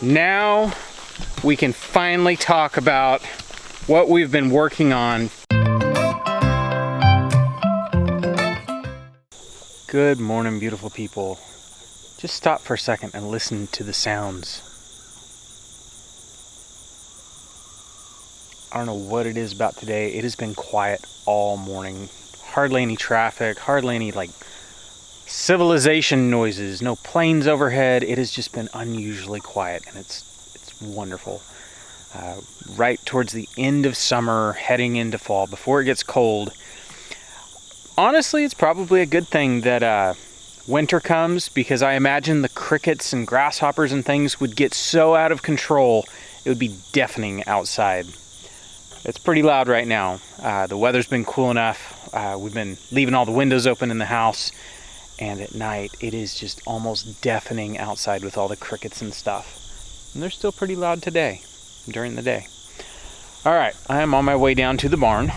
Now we can finally talk about what we've been working on. Good morning, beautiful people. Just stop for a second and listen to the sounds. I don't know what it is about today. It has been quiet all morning. Hardly any traffic, hardly any civilization noises, no planes overhead. It has just been unusually quiet, and it's wonderful. Right towards the end of summer, heading into fall, before it gets cold. Honestly, it's probably a good thing that winter comes, because I imagine the crickets and grasshoppers and things would get so out of control, it would be deafening outside. It's pretty loud right now. The weather's been cool enough. We've been leaving all the windows open in the house, and at night it is just almost deafening outside with all the crickets and stuff. And they're still pretty loud today, during the day. All right, I am on my way down to the barn.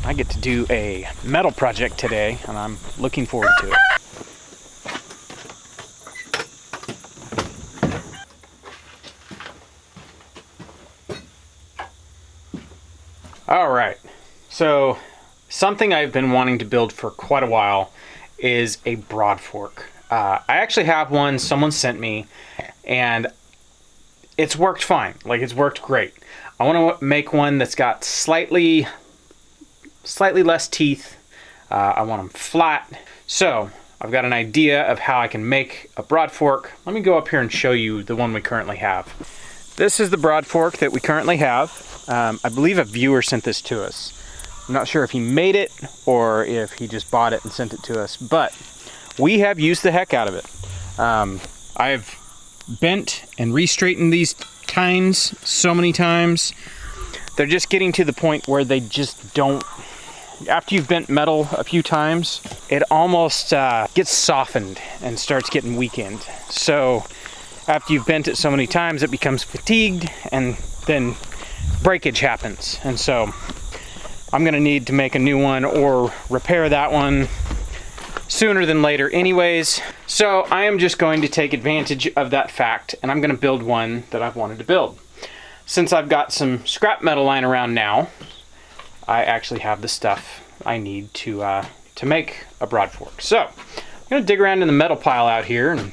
I get to do a metal project today, and I'm looking forward to it. All right, so something I've been wanting to build for quite a while is a broadfork. I actually have one someone sent me, and it's worked fine. It's worked great. I want to make one that's got slightly less teeth. I want them flat. So I've got an idea of how I can make a broadfork. Let me go up here and show you the one we currently have. This is the broadfork that we currently have. I believe a viewer sent this to us. I'm not sure if he made it or if he just bought it and sent it to us, but we have used the heck out of it. I've bent and re-straightened these tines so many times. They're just getting to the point where they just don't, after you've bent metal a few times, it almost gets softened and starts getting weakened. So after you've bent it so many times, it becomes fatigued, and then breakage happens. And so I'm gonna need to make a new one or repair that one sooner than later anyways. So I am just going to take advantage of that fact, and I'm gonna build one that I've wanted to build. Since I've got some scrap metal lying around now, I actually have the stuff I need to make a broadfork. So I'm gonna dig around in the metal pile out here and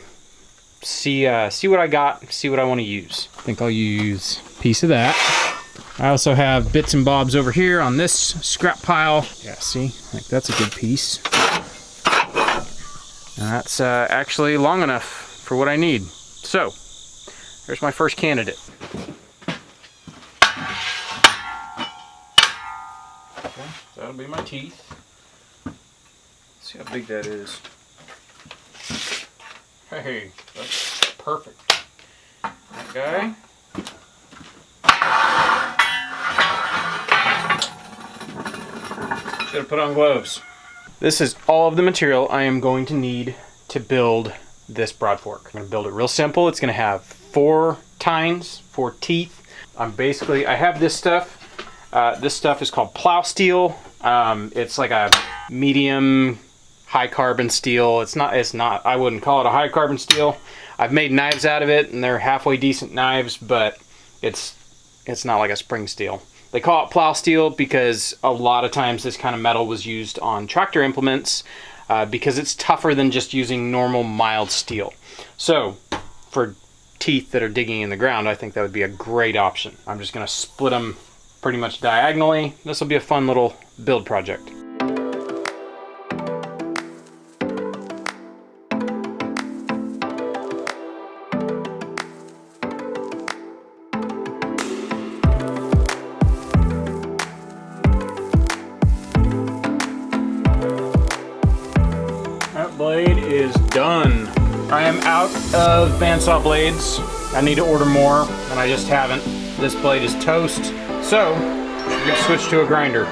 see what I got, see what I want to use. I think I'll use a piece of that. I also have bits and bobs over here on this scrap pile. Yeah, see, that's a good piece. And that's actually long enough for what I need. So there's my first candidate. Okay, that'll be my teeth. Let's see how big that is. Hey, that's perfect. Okay. Should have put on gloves. This is all of the material I am going to need to build this broadfork. I'm going to build it real simple. It's going to have 4 tines, 4 teeth. I have this stuff. This stuff is called plow steel. It's like a medium high carbon steel. It's not, I wouldn't call it a high carbon steel. I've made knives out of it, and they're halfway decent knives, but it's not like a spring steel. They call it plow steel because a lot of times this kind of metal was used on tractor implements because it's tougher than just using normal mild steel. So for teeth that are digging in the ground, I think that would be a great option. I'm just gonna split them pretty much diagonally. This will be a fun little build project. Blade is done. I am out of bandsaw blades. I need to order more, and I just haven't. This blade is toast, so we're gonna switch to a grinder.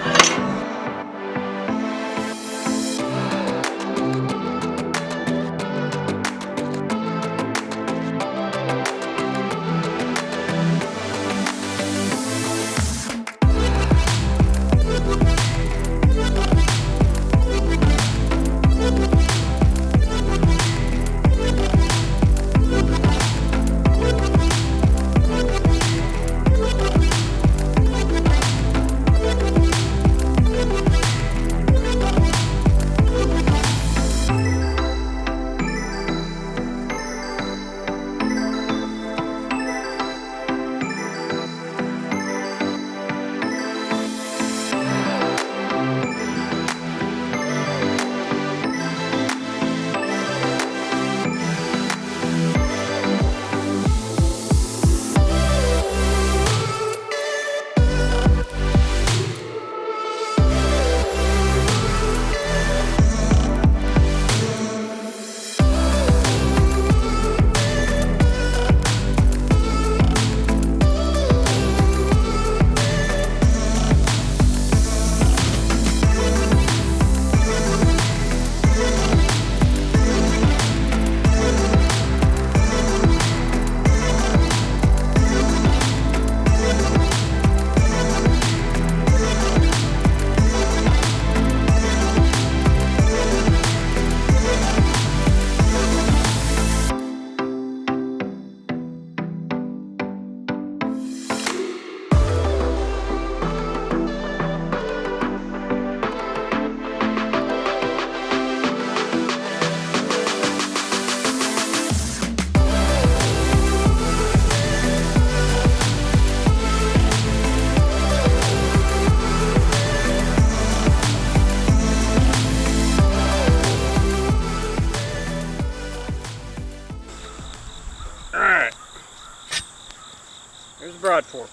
the broad fork.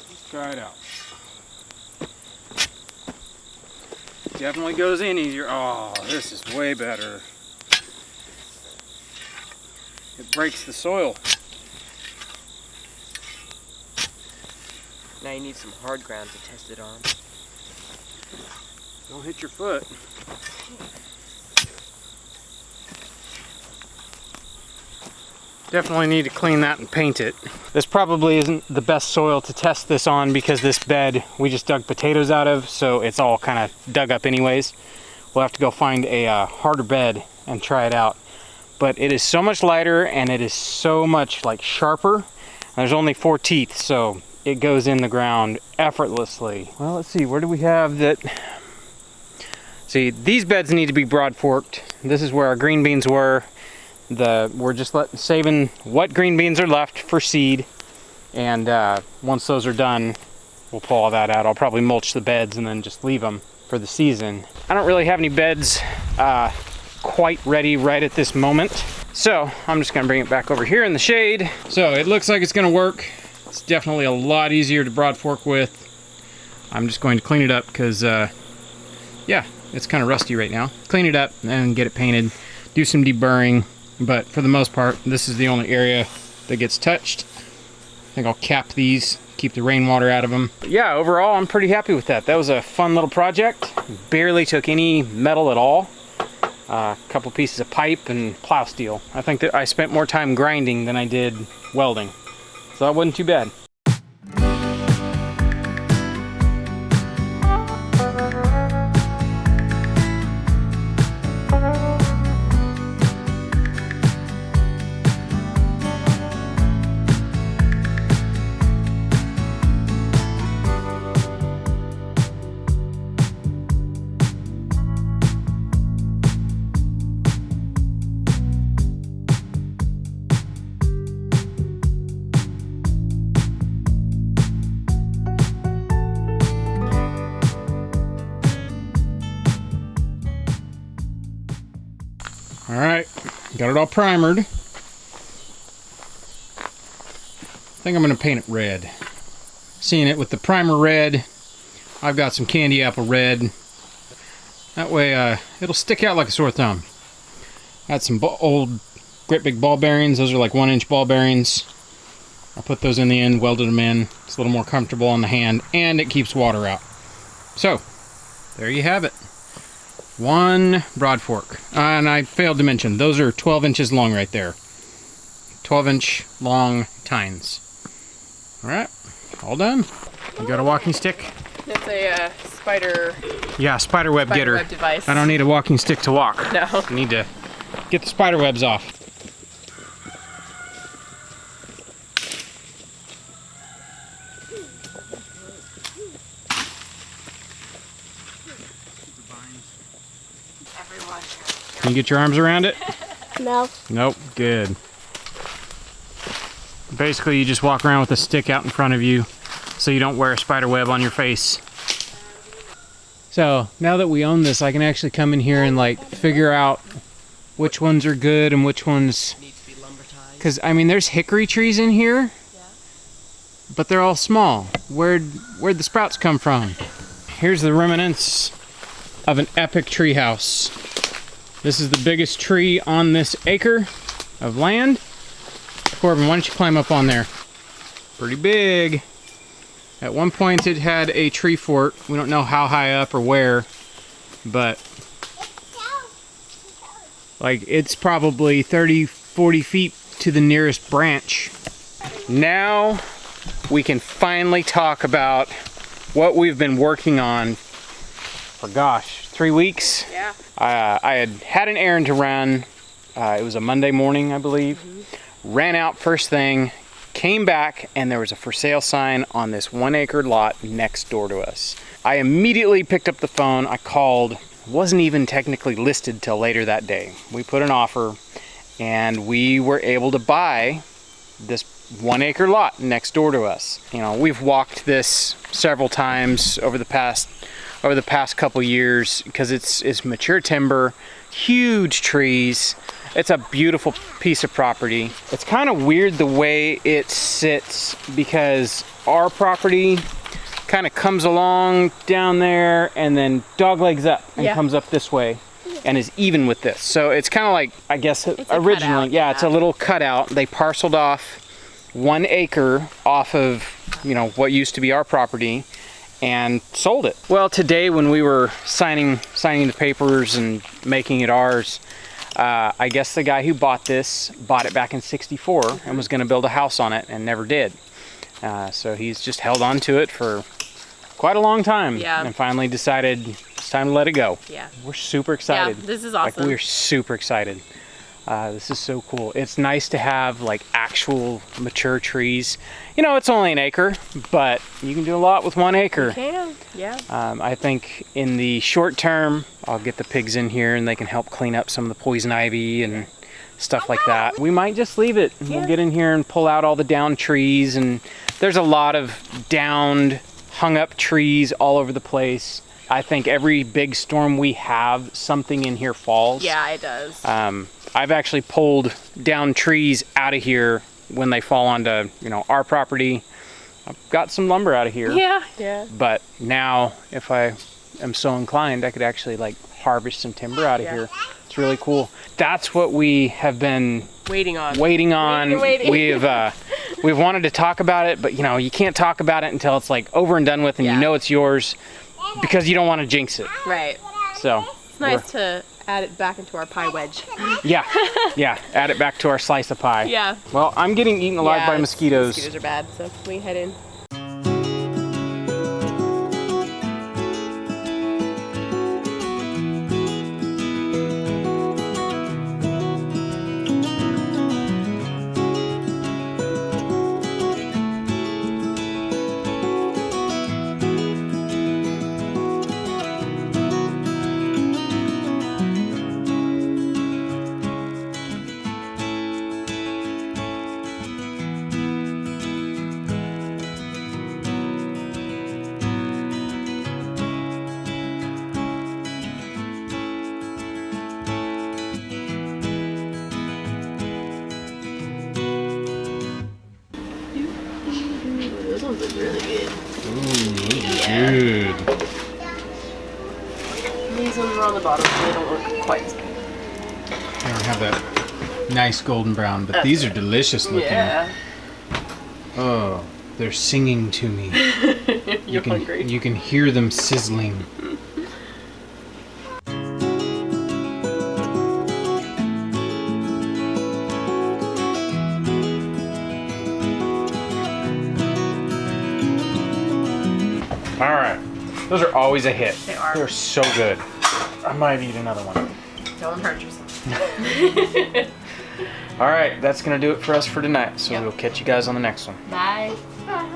Let's try it out. Definitely goes in easier. Oh, this is way better. It breaks the soil. Now you need some hard ground to test it on. Don't hit your foot. Definitely need to clean that and paint it. This probably isn't the best soil to test this on because this bed we just dug potatoes out of, so it's all kind of dug up anyways. We'll have to go find a harder bed and try it out. But it is so much lighter and it is so much like sharper. There's only 4 teeth, so it goes in the ground effortlessly. Well, let's see, where do we have that? See, these beds need to be broad forked. This is where our green beans were. We're just saving what green beans are left for seed, and once those are done, we'll pull all that out. I'll probably mulch the beds and then just leave them for the season. I don't really have any beds quite ready right at this moment, so I'm just gonna bring it back over here in the shade. So it looks like it's gonna work. It's definitely a lot easier to broad fork with. I'm just going to clean it up because yeah, it's kind of rusty right now. Clean it up and get it painted, do some deburring. But for the most part, this is the only area that gets touched. I think I'll cap these, keep the rainwater out of them. But yeah, overall, I'm pretty happy with that. That was a fun little project. Barely took any metal at all. A couple pieces of pipe and plow steel. I think that I spent more time grinding than I did welding. So that wasn't too bad. All right, got it all primered. I think I'm gonna paint it red. Seeing it with the primer red, I've got some candy apple red. That way it'll stick out like a sore thumb. I had some old great big ball bearings. Those are like 1-inch ball bearings. I put those in the end, welded them in. It's a little more comfortable on the hand, and it keeps water out. So, there you have it. One broad fork. And I failed to mention, those are 12 inches long right there. 12-inch long tines. All right, all done. You got a walking stick? It's a spider. Yeah, spider web getter. Web device. I don't need a walking stick to walk. No. I need to get the spider webs off. Can you get your arms around it? No. Nope, good. Basically, you just walk around with a stick out in front of you so you don't wear a spider web on your face. So, now that we own this, I can actually come in here and like figure out which ones are good and which ones... Because, I mean, there's hickory trees in here, but they're all small. Where'd the sprouts come from? Here's the remnants of an epic tree house. This is the biggest tree on this acre of land. Corbin, why don't you climb up on there? Pretty big. At one point it had a tree fort. We don't know how high up or where, but like it's probably 30, 40 feet to the nearest branch. Now we can finally talk about what we've been working on for, gosh, 3 weeks. Yeah. I had an errand to run. It was a Monday morning, I believe. Ran out first thing, came back, and there was a for sale sign on this 1-acre lot next door to us. I immediately picked up the phone. I called. Wasn't even technically listed till later that day. We put an offer, and we were able to buy this 1-acre lot next door to us. You know, we've walked this several times over the past couple years because it's mature timber, huge trees. It's a beautiful piece of property. It's kind of weird the way it sits because our property kind of comes along down there and then doglegs up and comes up this way and is even with this. So it's kind of like, I guess originally, it's a little cutout. They parceled off 1 acre off of, you know, what used to be our property and sold it. Well, today when we were signing the papers and making it ours, I guess the guy who bought it back in '64 and was going to build a house on it and never did. So he's just held on to it for quite a long time and finally decided it's time to let it go. Yeah. We're super excited. Yeah, this is awesome. Like, we're super excited. This is so cool. It's nice to have like actual mature trees. You know, it's only 1 acre, but you can do a lot with 1 acre. You can, yeah. I think in the short term, I'll get the pigs in here and they can help clean up some of the poison ivy and stuff like that. We might just leave it. We'll get in here and pull out all the downed trees, and there's a lot of downed, hung up trees all over the place. I think every big storm we have, something in here falls. Yeah, it does. I've actually pulled down trees out of here when they fall onto, you know, our property. I've got some lumber out of here. Yeah. But now, if I am so inclined, I could actually like harvest some timber out of here. It's really cool. That's what we have been waiting on. We've wanted to talk about it, but you know, you can't talk about it until it's like over and done with and you know it's yours, because you don't want to jinx it. Right. So it's nice to add it back into our pie wedge. Yeah, add it back to our slice of pie. Yeah. Well, I'm getting eaten alive by mosquitoes. Mosquitoes are bad, so we head in. Those ones look really good. Dude. These ones are on the bottom, so they don't look quite as good. They don't have that nice golden brown, but these are delicious looking. Yeah. Oh, they're singing to me. You're hungry. You can hear them sizzling. All right, those are always a hit. They are. They're so good. I might eat another one. Don't hurt yourself. All right, that's gonna do it for us for tonight. So we'll catch you guys on the next one. Bye. Bye.